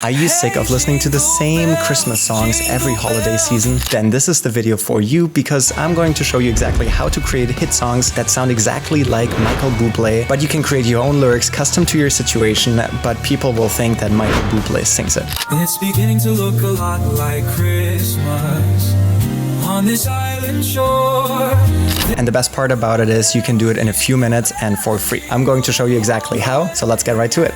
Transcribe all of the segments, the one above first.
Are you sick of listening to the same Christmas songs every holiday season? Then this is the video for you, because I'm going to show you exactly how to create hit songs that sound exactly like Michael Bublé, but you can create your own lyrics custom to your situation, but people will think that Michael Bublé sings it. It's beginning to look a lot like Christmas on this island shore. And the best part about it is you can do it in a few minutes and for free. I'm going to show you exactly how, so let's get right to it.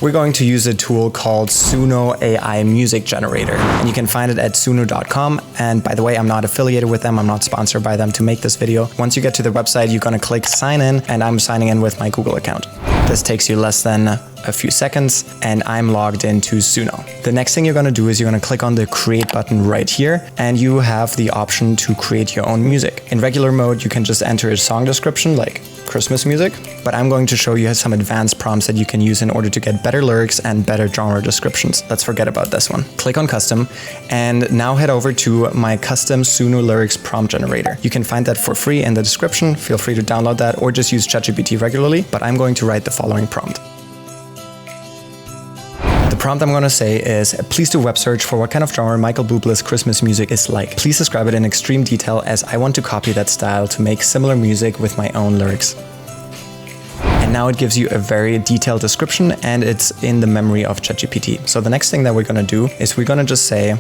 We're going to use a tool called Suno AI music generator, and you can find it at suno.com. And by the way, I'm not affiliated with them, I'm not sponsored by them to make this video. Once you get to the website, you're gonna click sign in, and I'm signing in with my Google account. This takes you less than a few seconds, and I'm logged into Suno. The next thing you're gonna do is you're gonna click on the create button right here, and you have the option to create your own music. In regular mode, you can just enter a song description like Christmas music, but I'm going to show you some advanced prompts that you can use in order to get better lyrics and better genre descriptions. Let's forget about this one. Click on custom, and now head over to my custom Suno lyrics prompt generator. You can find that for free in the description. Feel free to download that or just use ChatGPT regularly, but I'm going to write the following prompt. The prompt I'm going to say is, please do web search for what kind of genre Michael Bublé's Christmas music is like. Please describe it in extreme detail, as I want to copy that style to make similar music with my own lyrics. And now it gives you a very detailed description, and it's in the memory of ChatGPT. So the next thing that we're going to do is we're going to just say,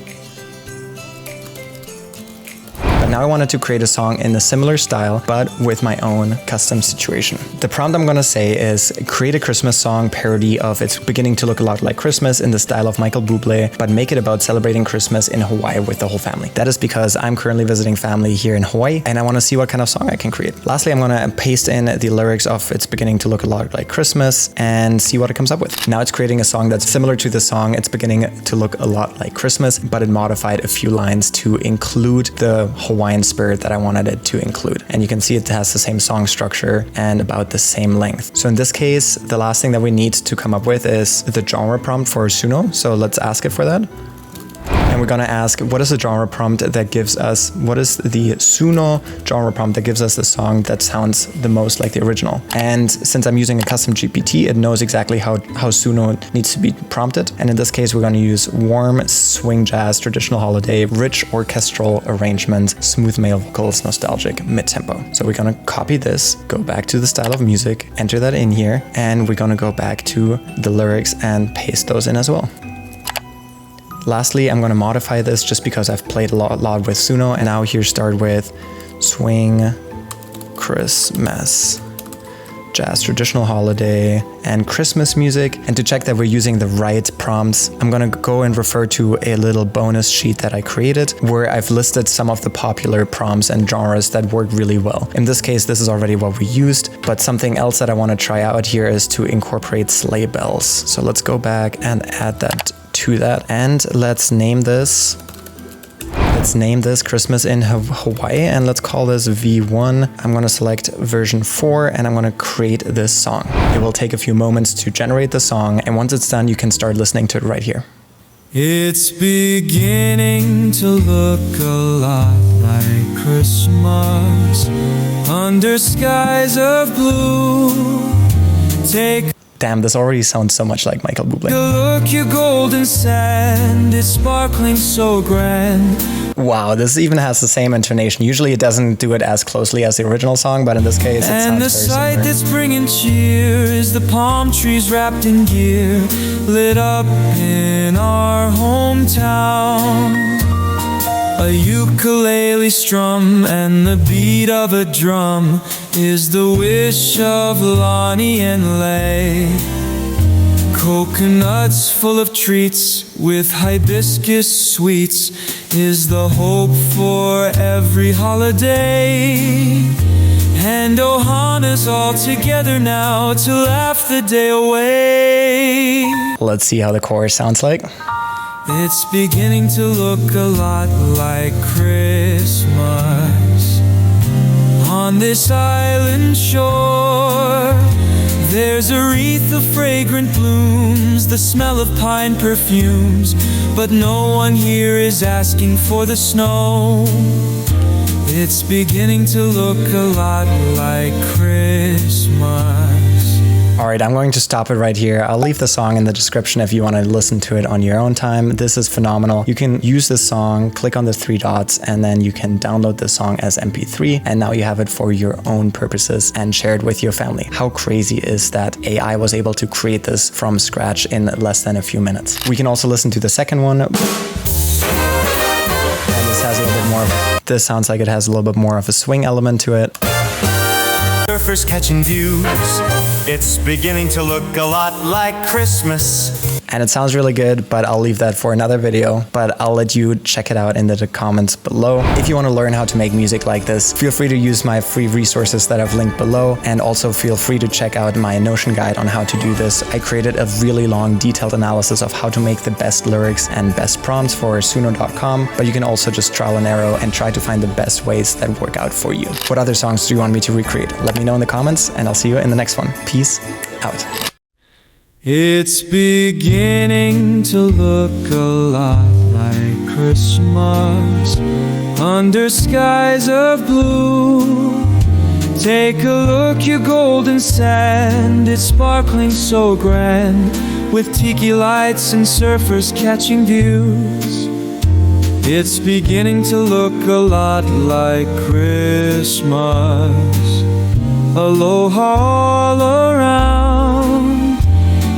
now I wanted to create a song in a similar style, but with my own custom situation. The prompt I'm gonna say is, create a Christmas song parody of It's Beginning to Look a Lot Like Christmas in the style of Michael Bublé, but make it about celebrating Christmas in Hawaii with the whole family. That is because I'm currently visiting family here in Hawaii, and I wanna see what kind of song I can create. Lastly, I'm gonna paste in the lyrics of It's Beginning to Look a Lot Like Christmas and see what it comes up with. Now it's creating a song that's similar to the song It's Beginning to Look a Lot Like Christmas, but it modified a few lines to include the Hawaiian spirit that I wanted it to include. And you can see it has the same song structure and about the same length. So in this case, the last thing that we need to come up with is the genre prompt for Suno. So let's ask it for that. And we're gonna ask, what is the genre prompt that gives us, what is the Suno genre prompt that gives us the song that sounds the most like the original? And since I'm using a custom GPT, it knows exactly how Suno needs to be prompted. And in this case, we're gonna use warm, swing jazz, traditional holiday, rich orchestral arrangements, smooth male vocals, nostalgic, mid-tempo. So we're gonna copy this, go back to the style of music, enter that in here, and we're gonna go back to the lyrics and paste those in as well. Lastly, I'm going to modify this just because I've played a lot with Suno, and now here start with swing, Christmas, jazz, traditional holiday, and Christmas music. And to check that we're using the right prompts, I'm going to go and refer to a little bonus sheet that I created where I've listed some of the popular prompts and genres that work really well. In this case, this is already what we used, but something else that I want to try out here is to incorporate sleigh bells. So let's go back and add that to that, and let's name this Christmas in Hawaii, and let's call this V1. I'm going to select version 4, and I'm going to create this song. It will take a few moments to generate the song, and once it's done, you can start listening to it right here. It's beginning to look a lot like Christmas under skies of blue. Damn, this already sounds so much like Michael Bublé. Look, your golden sand is sparkling so grand. Wow, this even has the same intonation. Usually it doesn't do it as closely as the original song, but in this case it sounds very similar. And the sight that's bringing cheer is the palm trees wrapped in gear, lit up in our hometown. A ukulele strum and the beat of a drum is the wish of Lonnie and Lay. Coconuts full of treats with hibiscus sweets is the hope for every holiday. And Ohana's all together now to laugh the day away. Let's see how the chorus sounds like. It's beginning to look a lot like Christmas on this island shore. There's a wreath of fragrant blooms, the smell of pine perfumes, but no one here is asking for the snow. It's beginning to look a lot like Christmas. Alright, I'm going to stop it right here. I'll leave the song in the description if you want to listen to it on your own time. This is phenomenal. You can use this song, click on the three dots, and then you can download the song as MP3, and now you have it for your own purposes and share it with your family. How crazy is that AI was able to create this from scratch in less than a few minutes? We can also listen to the second one. And this has a little bit more of, this sounds like it has a little bit more of a swing element to it. Surfers catching views, it's beginning to look a lot like Christmas. And it sounds really good, but I'll leave that for another video. But I'll let you check it out in the comments below. If you want to learn how to make music like this, feel free to use my free resources that I've linked below. And also feel free to check out my Notion guide on how to do this. I created a really long, detailed analysis of how to make the best lyrics and best prompts for suno.com. But you can also just trial and error and try to find the best ways that work out for you. What other songs do you want me to recreate? Let me know in the comments, and I'll see you in the next one. Peace out. It's beginning to look a lot like Christmas under skies of blue. Take a look, your golden sand, it's sparkling so grand, with tiki lights and surfers catching views. It's beginning to look a lot like Christmas. Aloha all around,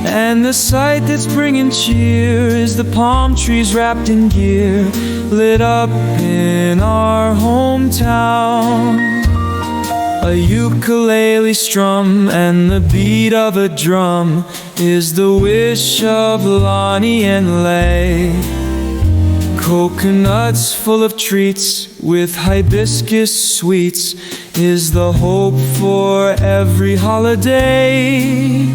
and the sight that's bringing cheer is the palm trees wrapped in gear, lit up in our hometown. A ukulele strum and the beat of a drum is the wish of Lonnie and Lay. Coconuts full of treats with hibiscus sweets is the hope for every holiday.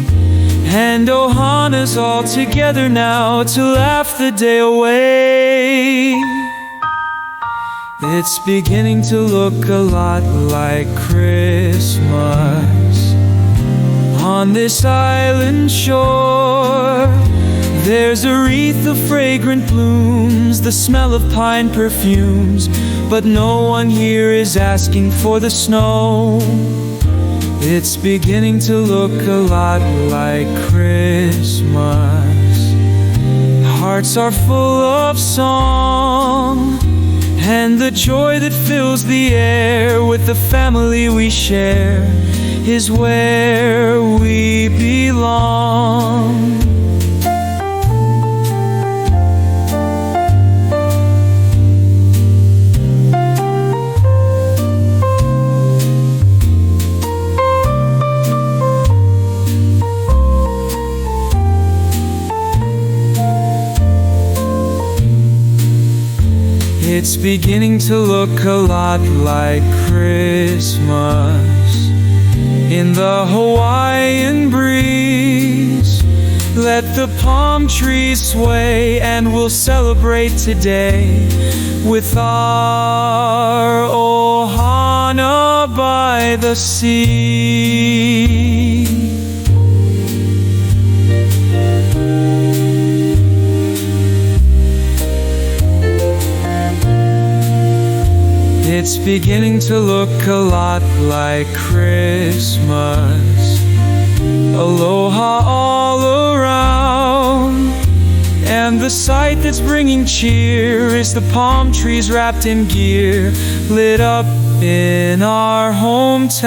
And Ohana's all together now to laugh the day away. It's beginning to look a lot like Christmas on this island shore. There's a wreath of fragrant blooms, the smell of pine perfumes, but no one here is asking for the snow. It's beginning to look a lot like Christmas. Hearts are full of song, and the joy that fills the air with the family we share is where we belong. It's beginning to look a lot like Christmas in the Hawaiian breeze. Let the palm trees sway and we'll celebrate today with our Ohana by the sea. It's beginning to look a lot like Christmas. Aloha all around, and the sight that's bringing cheer is the palm trees wrapped in gear, lit up in our hometown.